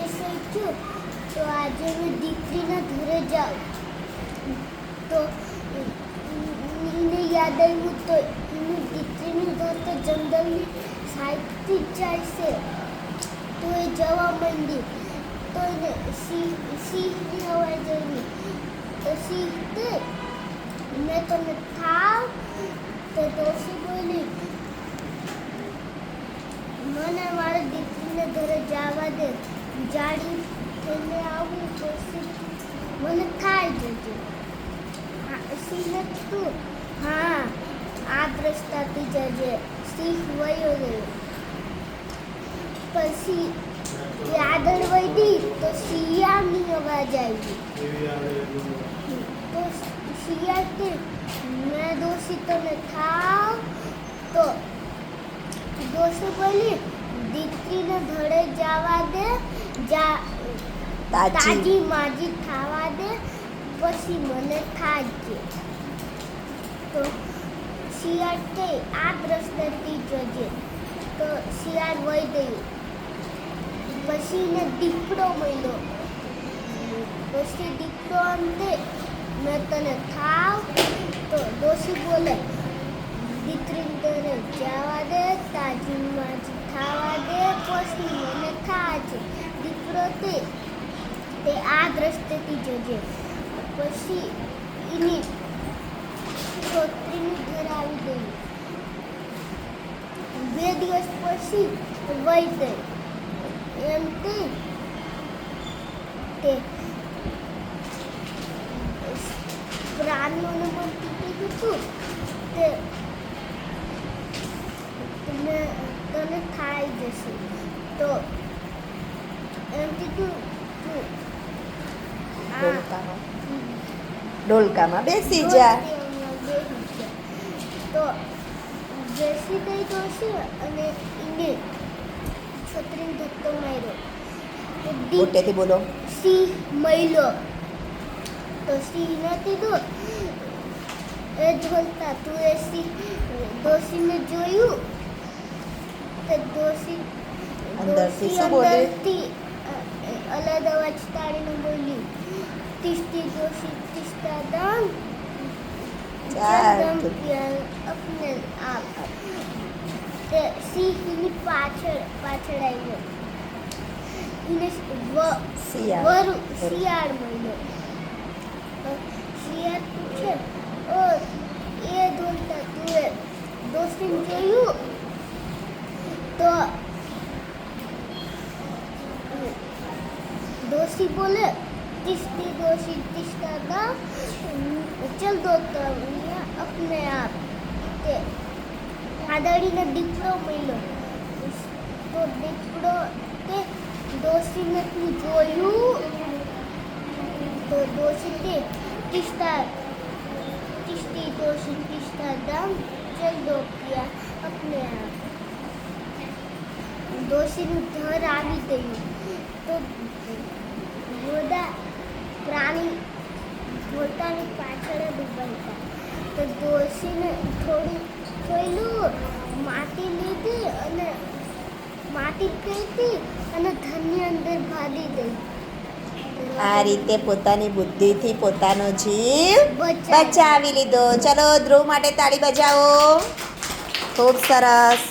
વિષય થયો તો આજે હું દીકરીના ઘરે જાઉં તો એને યાદ આવ્યું તો એની દીકરીનું ઘર તો જંગલની સાઈડથી જ જાય છે તો એ જવા માંડી તો એને સિંહની અવાજ આવી તો સિંહ તે મેં તને થાવ તો ડોશી બોલી મને મારી દીકરીને ઘરે જવા દે જાડી થઈને આવું પછી મને થાય જજે સિંહને તું હા આ રસ્તાથી જજે સિંહ વયો ગયો પછી એ આગળ વધી તો શિયાળની અવાજ આવી તો શિયાળ કે મેં દોશી તને થાવ તો દોશી બોલી દીકરીને ઘરે જવા દે તાજી માજી ખાવા દે પછી મને થાજે તો શિયાળ કે આ રસ્તાથી જજે તો શિયાળ વહી ગયું પછી એને દીપડો મળ્યો પછી દીપડો અંતે મેં તને થાવ તો ડોશી બોલે દીકરીને ઘરે જવા દે તાજી માજી ખાવા દે પછી મને થાજે દીકરો તે આ રસ્તેથી જજે પછી એની છોકરીનું ઘર આવી ગયું 2 દિવસ પછી વહી ગઈ એમ તે પ્રાણીઓને પણ કીધું હતું તે તને થાય જશે તો એમ કીધું ડોલકામાં બેસી જા તો બેસી ગઈ ડોશી અને એને છોકરીને ધક્કો માર્યો મોટેથી બોલો સિંહ મળ્યો તો સિંહને કીધું એ ઢોલતા તું એ સિંહ ડોશીને જોયું તો ડોશી અંદરથી શું બોલી અલગ અવાજ તાળીને બોલી તિશ્તી ડોશી તિશ્તા દમ દમ अपने आप તે સિંહની પાછળ આવ્યો એને શિયાળ મળ્યો શિયાળ પૂછે ઓ એ ઢોલતા તું એ દોસ્તીને જોયું તો दोषी बोले तिश्ती दोषी तिश्ता था चल दो अपने आप के आदड़ी ने દીકરો મળ્યો તો દીકરો કે દોશીને તું જોયું તો દોશી કે तिश्ती दोषी तिश्ता दम चल दो किया अपने आप દોશીનું ઘર આવી ગયું તો બધા પ્રાણી પોતાની પાછળ જ ઊભા હતા તો દોશીને થોડું માટી લીધી અને માટી ફેંકી અને ઘરની અંદર ભાગી ગઈ આ રીતે પોતાની બુદ્ધિથી પોતાનો જીવ બચાવી લીધો. ચલો ધ્રુવ માટે તાળી બજાવો. ખૂબ સરસ.